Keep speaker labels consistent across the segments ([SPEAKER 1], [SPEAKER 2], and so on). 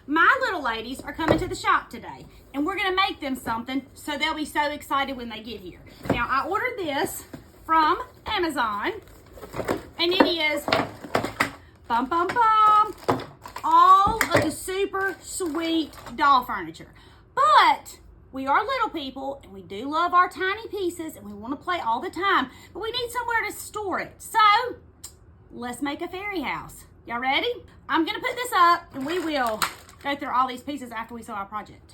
[SPEAKER 1] My little ladies are coming to the shop today, and we're gonna make them something so they'll be so excited when they get here. Now, I ordered this from Amazon, and it is, bum, bum, bum, all of the super sweet doll furniture. But we are little people, and we do love our tiny pieces, and we want to play all the time, but we need somewhere to store it. So, let's make a fairy house. Y'all ready? I'm gonna put this up, and we will go through all these pieces after we sew our project.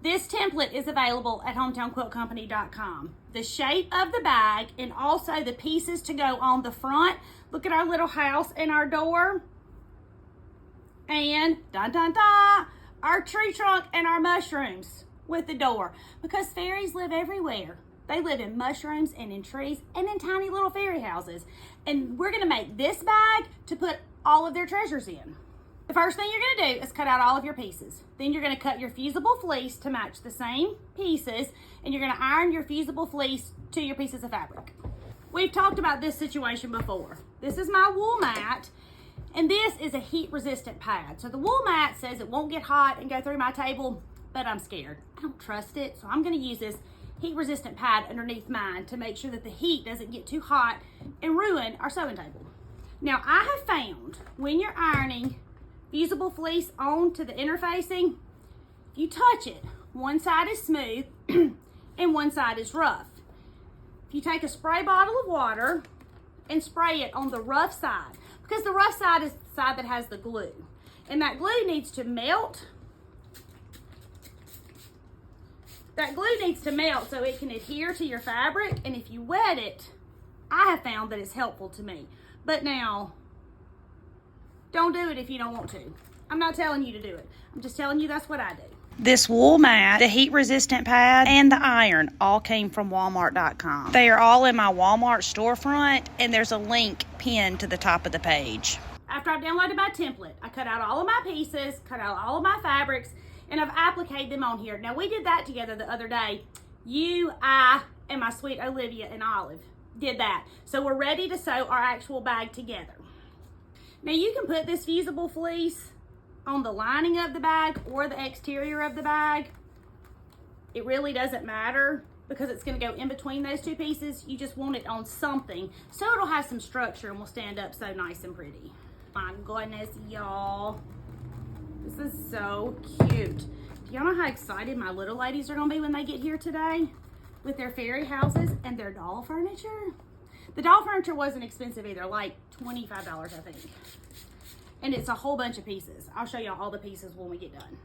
[SPEAKER 1] This template is available at hometownquiltcompany.com. The shape of the bag and also the pieces to go on the front. Look at our little house and our door. And dun dun dun, our tree trunk and our mushrooms with the door. Because fairies live everywhere. They live in mushrooms and in trees and in tiny little fairy houses. And we're gonna make this bag to put all of their treasures in. The first thing you're gonna do is cut out all of your pieces. Then you're gonna cut your fusible fleece to match the same pieces, and you're gonna iron your fusible fleece to your pieces of fabric. We've talked about this situation before. This is my wool mat, and this is a heat resistant pad. So the wool mat says it won't get hot and go through my table, but I'm scared. I don't trust it, so I'm gonna use this heat resistant pad underneath mine to make sure that the heat doesn't get too hot and ruin our sewing table. Now, I have found when you're ironing fusible fleece onto the interfacing, if you touch it, one side is smooth and one side is rough. If you take a spray bottle of water and spray it on the rough side, because the rough side is the side that has the glue, and that glue needs to melt. That glue needs to melt so it can adhere to your fabric, and if you wet it, I have found that it's helpful to me. But now, don't do it if you don't want to. I'm not telling you to do it. I'm just telling you that's what I do. This wool mat, the heat resistant pad, and the iron all came from Walmart.com. They are all in my Walmart storefront, and there's a link pinned to the top of the page. After I've downloaded my template, I cut out all of my pieces, cut out all of my fabrics, and I've appliqued them on here. Now, we did that together the other day. You, I, and my sweet Olivia and Olive did that. So we're ready to sew our actual bag together. Now, you can put this fusible fleece on the lining of the bag or the exterior of the bag. It really doesn't matter because it's going to go in between those two pieces. You just want it on something so it'll have some structure and will stand up so nice and pretty. My goodness, y'all. This is so cute. Do y'all know how excited my little ladies are going to be when they get here today with their fairy houses and their doll furniture? The doll furniture wasn't expensive either, like $25, I think. And it's a whole bunch of pieces. I'll show y'all all the pieces when we get done.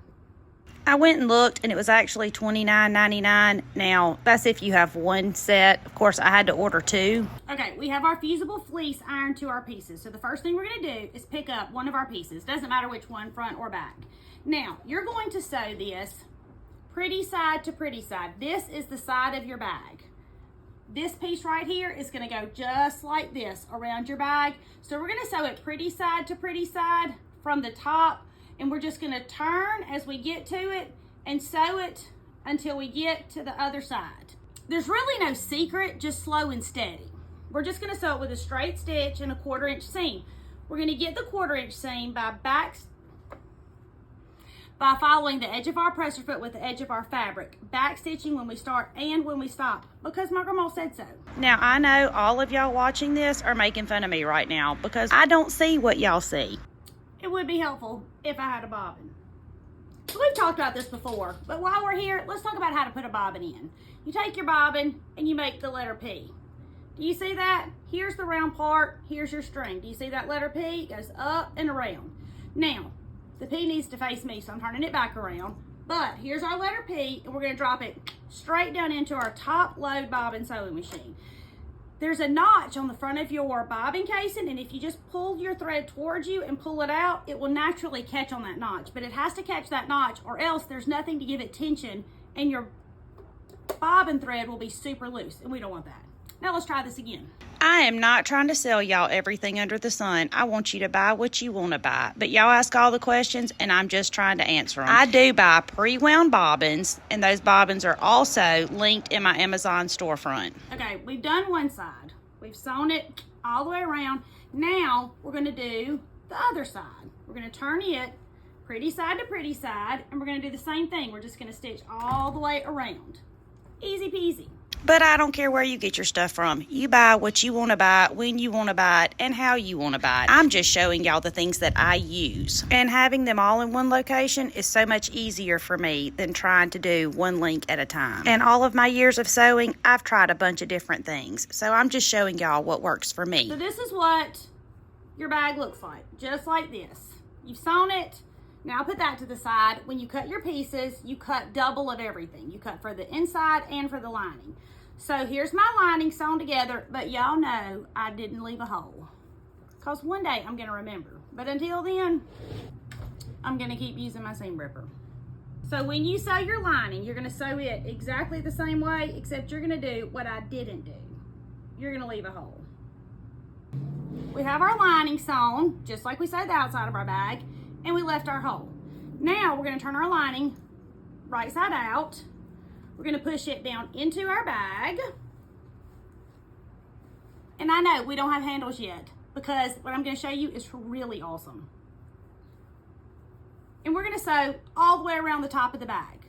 [SPEAKER 1] I went and looked, and it was actually $29.99. Now, that's if you have one set. Of course, I had to order two. Okay, we have our fusible fleece ironed to our pieces. So the first thing we're going to do is pick up one of our pieces. Doesn't matter which one, front or back. Now, you're going to sew this pretty side to pretty side. This is the side of your bag. This piece right here is going to go just like this around your bag. So we're going to sew it pretty side to pretty side from the top. And we're just going to turn as we get to it and sew it until we get to the other side. There's really no secret, just slow and steady. We're just going to sew it with a straight stitch and a 1/4 inch seam. We're going to get the 1/4 inch seam by following the edge of our presser foot with the edge of our fabric. Back stitching when we start and when we stop, because my grandma said so. Now, I know all of y'all watching this are making fun of me right now because I don't see what y'all see. It would be helpful if I had a bobbin. We've talked about this before, but while we're here, let's talk about how to put a bobbin in. You take your bobbin and you make the letter P. Do you see that? Here's the round part, here's your string. Do you see that letter P? It goes up and around. Now, the P needs to face me, so I'm turning it back around. But here's our letter P, and we're gonna drop it straight down into our top load bobbin sewing machine. There's a notch on the front of your bobbin casing, and if you just pull your thread towards you and pull it out, it will naturally catch on that notch. But it has to catch that notch, or else there's nothing to give it tension, and your bobbin thread will be super loose, and we don't want that. Now let's try this again. I am not trying to sell y'all everything under the sun. I want you to buy what you want to buy. But y'all ask all the questions, and I'm just trying to answer them. I do buy pre-wound bobbins, and those bobbins are also linked in my Amazon storefront. Okay, we've done one side. We've sewn it all the way around. Now, we're going to do the other side. We're going to turn it pretty side to pretty side, and we're gonna do the same thing. We're just gonna stitch all the way around. Easy peasy.
[SPEAKER 2] But I don't care where you get your stuff from. You buy what you want to buy, when you want to buy it, and how you want to buy it. I'm just showing y'all the things that I use. And having them all in one location is so much easier for me than trying to do one link at a time. And all of my years of sewing, I've tried a bunch of different things. So I'm just showing y'all what works for me.
[SPEAKER 1] So this is what your bag looks like, just like this. You've sewn it. Now put that to the side. When you cut your pieces, you cut double of everything. You cut for the inside and for the lining. So here's my lining sewn together, but y'all know I didn't leave a hole. Because one day I'm gonna remember. But until then, I'm gonna keep using my seam ripper. So when you sew your lining, you're gonna sew it exactly the same way, except you're gonna do what I didn't do. You're gonna leave a hole. We have our lining sewn, just like we sewed the outside of our bag, and we left our hole. Now we're gonna turn our lining right side out. We're gonna push it down into our bag. And I know we don't have handles yet because what I'm gonna show you is really awesome. And we're gonna sew all the way around the top of the bag.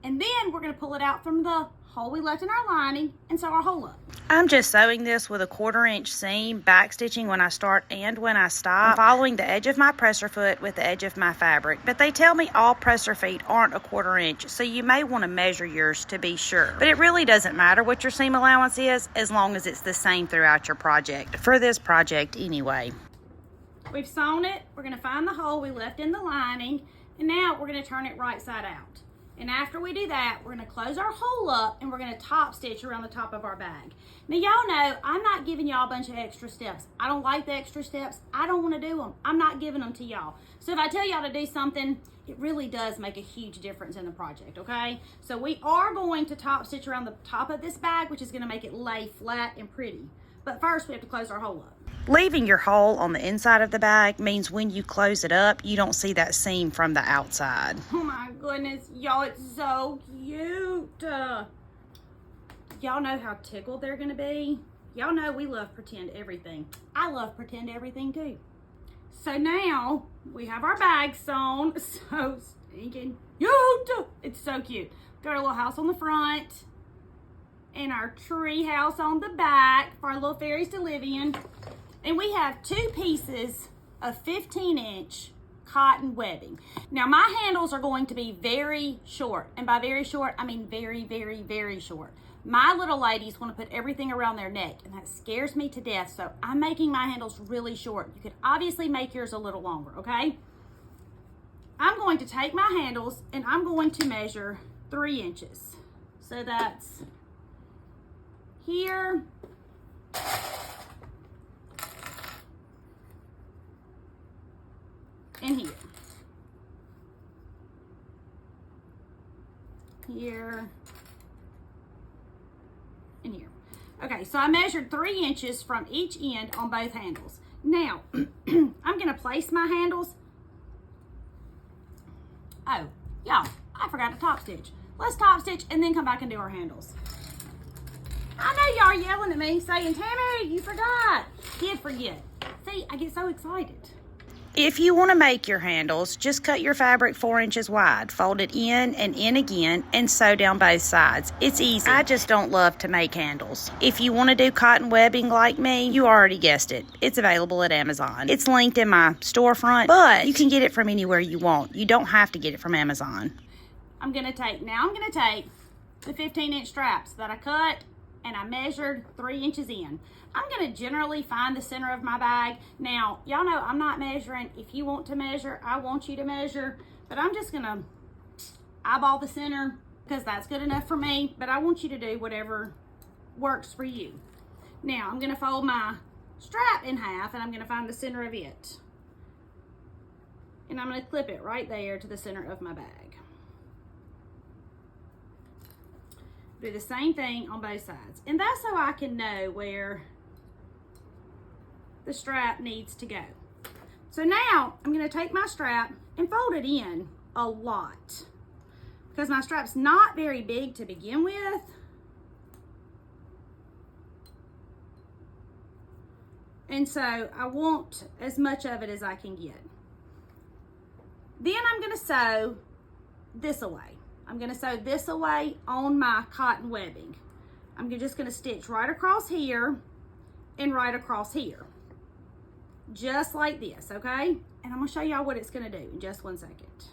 [SPEAKER 1] And then we're gonna pull it out from the hole we left in our lining and sew our hole up.
[SPEAKER 2] I'm just sewing this with a 1/4 inch seam, back stitching when I start and when I stop. I'm following the edge of my presser foot with the edge of my fabric, but they tell me all presser feet aren't a 1/4 inch, so you may want to measure yours to be sure. But it really doesn't matter what your seam allowance is as long as it's the same throughout your project, for this project anyway.
[SPEAKER 1] We've sewn it, we're gonna find the hole we left in the lining, and now we're gonna turn it right side out. And after we do that, we're gonna close our hole up and we're gonna top stitch around the top of our bag. Now y'all know, I'm not giving y'all a bunch of extra steps. I don't like the extra steps. I don't wanna do them. I'm not giving them to y'all. So if I tell y'all to do something, it really does make a huge difference in the project, okay? So we are going to top stitch around the top of this bag, which is gonna make it lay flat and pretty. But first we have to close our hole up.
[SPEAKER 2] Leaving your hole on the inside of the bag means when you close it up, you don't see that seam from the outside.
[SPEAKER 1] Oh my goodness, y'all, it's so cute. Y'all know how tickled they're gonna be. Y'all know we love pretend everything. I love pretend everything too. So now we have our bag sewn. So stinking cute. It's so cute. Got our little house on the front and our tree house on the back for our little fairies to live in. And we have 2 pieces of 15-inch cotton webbing. Now my handles are going to be very short. And by very short, I mean very, very, very short. My little ladies want to put everything around their neck, and that scares me to death. So I'm making my handles really short. You could obviously make yours a little longer, okay? I'm going to take my handles and I'm going to measure 3 inches. So that's here. And here. Here. And here. Okay, so I measured 3 inches from each end on both handles. Now, I'm gonna place my handles. Oh, y'all, I forgot to top stitch. Let's top stitch and then come back and do our handles. I know y'all are yelling at me saying, Tammy, you forgot. Did forget. See, I get so excited.
[SPEAKER 2] If you want to make your handles, just cut your fabric 4 inches wide, fold it in and in again, and sew down both sides. It's easy. I just don't love to make handles. If you want to do cotton webbing like me, you already guessed it. It's available at Amazon. It's linked in my storefront, but you can get it from anywhere you want. You don't have to get it from Amazon.
[SPEAKER 1] I'm going to take the 15-inch straps that I cut and I measured 3 inches in. I'm gonna generally find the center of my bag. Now, y'all know I'm not measuring. If you want to measure, I want you to measure, but I'm just gonna eyeball the center because that's good enough for me, but I want you to do whatever works for you. Now, I'm gonna fold my strap in half and I'm gonna find the center of it. And I'm gonna clip it right there to the center of my bag. Do the same thing on both sides. And that's so I can know where the strap needs to go. So now I'm gonna take my strap and fold it in a lot because my strap's not very big to begin with. And so I want as much of it as I can get. Then I'm gonna sew this away. I'm gonna sew this away on my cotton webbing. I'm just gonna stitch right across here and right across here. Just like this, okay? And I'm gonna show y'all what it's gonna do in just 1 second.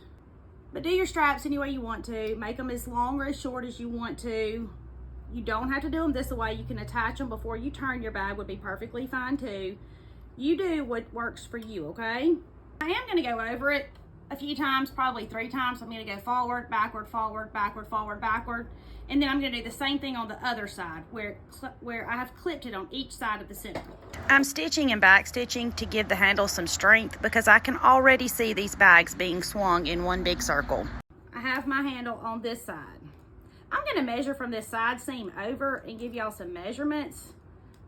[SPEAKER 1] But do your straps any way you want to. Make them as long or as short as you want to. You don't have to do them this way. You can attach them before you turn your bag, would be perfectly fine too. You do what works for you, okay? I am gonna go over it a few times, probably 3 times. I'm gonna go forward, backward, forward, backward, forward, backward. And then I'm gonna do the same thing on the other side where I have clipped it on each side of the center.
[SPEAKER 2] I'm stitching and back stitching to give the handle some strength because I can already see these bags being swung in one big circle.
[SPEAKER 1] I have my handle on this side. I'm gonna measure from this side seam over and give y'all some measurements.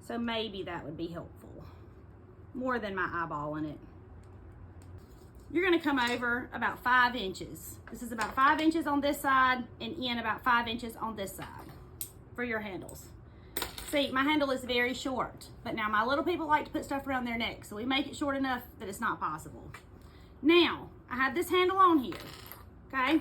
[SPEAKER 1] So maybe that would be helpful. More than my eyeballing it. You're gonna come over about 5 inches. This is about 5 inches on this side and in about 5 inches on this side for your handles. See, my handle is very short, but now my little people like to put stuff around their neck, so we make it short enough that it's not possible. Now, I have this handle on here, okay?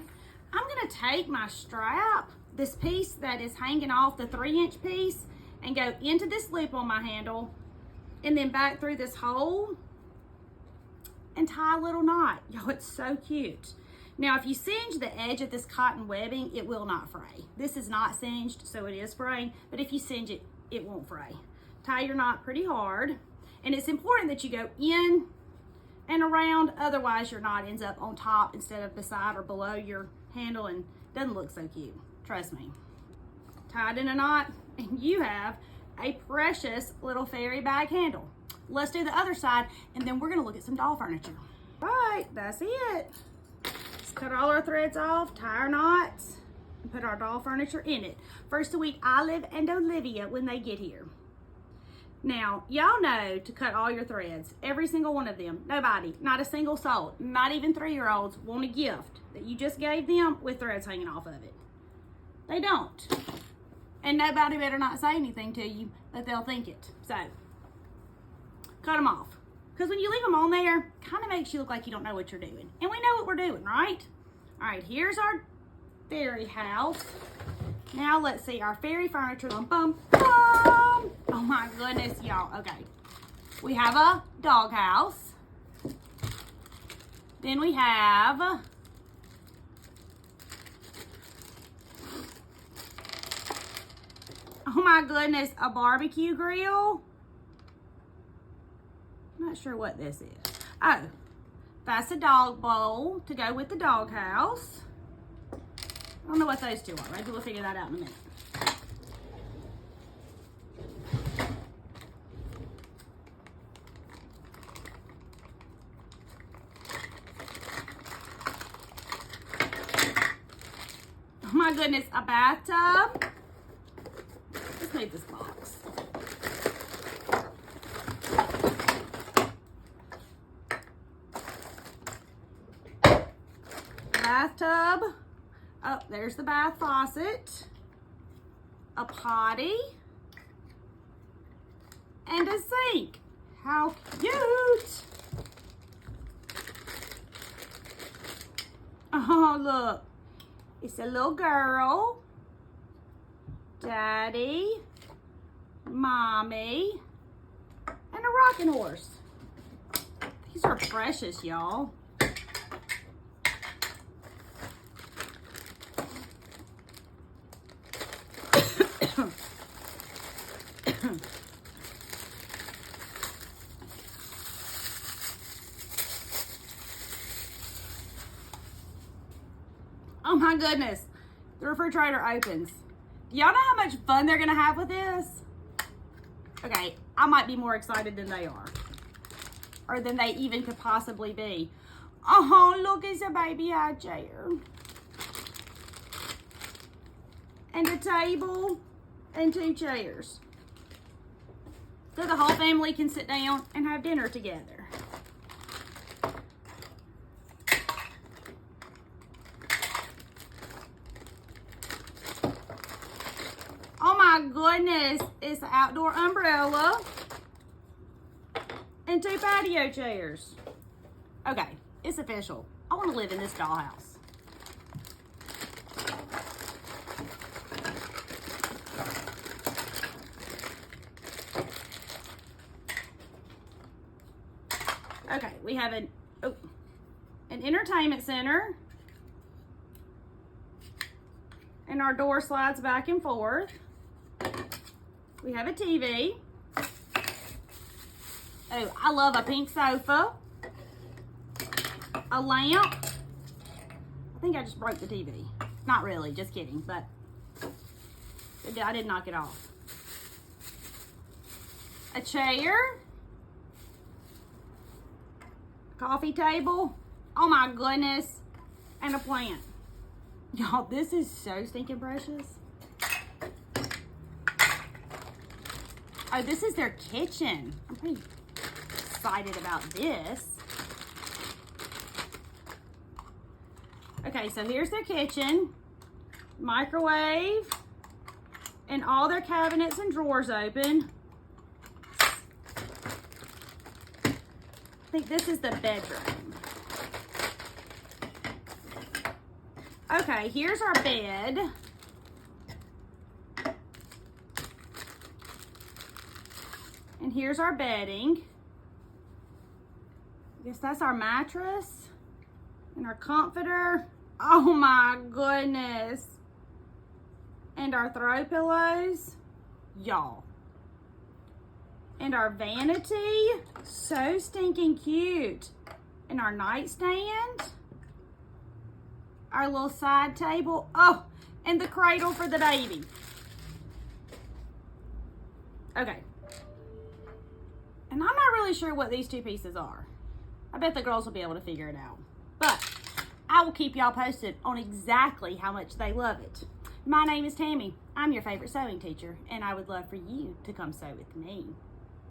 [SPEAKER 1] I'm gonna take my strap, this piece that is hanging off the 3-inch piece, and go into this loop on my handle, and then back through this hole, and tie a little knot. Y'all, it's so cute. Now, if you singe the edge of this cotton webbing, it will not fray. This is not singed, so it is fraying, but if you singe it, it won't fray. Tie your knot pretty hard, and it's important that you go in and around, otherwise your knot ends up on top instead of beside or below your handle and doesn't look so cute. Trust me. Tied in a knot, and you have a precious little fairy bag handle. Let's do the other side, and then we're gonna look at some doll furniture. All right, that's it. Let's cut all our threads off, tie our knots, and put our doll furniture in it. First to meet Olive and Olivia when they get here. Now, y'all know to cut all your threads, every single one of them. Nobody, not a single soul, not even 3-year-olds want a gift that you just gave them with threads hanging off of it. They don't. And nobody better not say anything to you, but they'll think it. So, cut them off. Because when you leave them on there, kind of makes you look like you don't know what you're doing. And we know what we're doing, right? All right, here's our fairy house. Now let's see our fairy furniture. Bum, bum, bum. Oh my goodness, y'all. Okay. We have a dog house. Then we have oh my goodness, a barbecue grill. I'm not sure what this is. Oh, that's a dog bowl to go with the dog house. I don't know what those two are. Maybe we'll figure that out in a minute. Oh my goodness, a bathtub. Let's move this box. Bathtub. Oh, there's the bath faucet. A potty. And a sink. How cute. Oh, look. It's a little girl. Daddy. Mommy. And a rocking horse. These are precious, y'all. Oh my goodness, the refrigerator opens. Do y'all know how much fun they're gonna have with this? Okay, I might be more excited than they are. Or than they even could possibly be. Oh, look, it's a baby high chair. And a table and 2 chairs. So the whole family can sit down and have dinner together. Oh my goodness, it's an outdoor umbrella and 2 patio chairs. Okay, it's official. I want want to live in this dollhouse. Okay, we have an entertainment center. And our door slides back and forth. We have a TV. Oh, I love a pink sofa. A lamp. I think I just broke the TV. Not really, just kidding, but I did knock it off. A chair. Coffee table. Oh my goodness. And a plant. Y'all, this is so stinking precious. Oh, this is their kitchen. I'm pretty excited about this. Okay, so here's their kitchen. Microwave. And all their cabinets and drawers open. I think this is the bedroom. Okay, here's our bed. And here's our bedding. I guess that's our mattress. And our comforter. Oh my goodness. And our throw pillows. Y'all. And our vanity. So stinking cute. And our nightstand. Our little side table. Oh, and the cradle for the baby. Okay. And I'm not really sure what these two pieces are. I bet the girls will be able to figure it out. But I will keep y'all posted on exactly how much they love it. My name is Tammy. I'm your favorite sewing teacher, and I would love for you to come sew with me.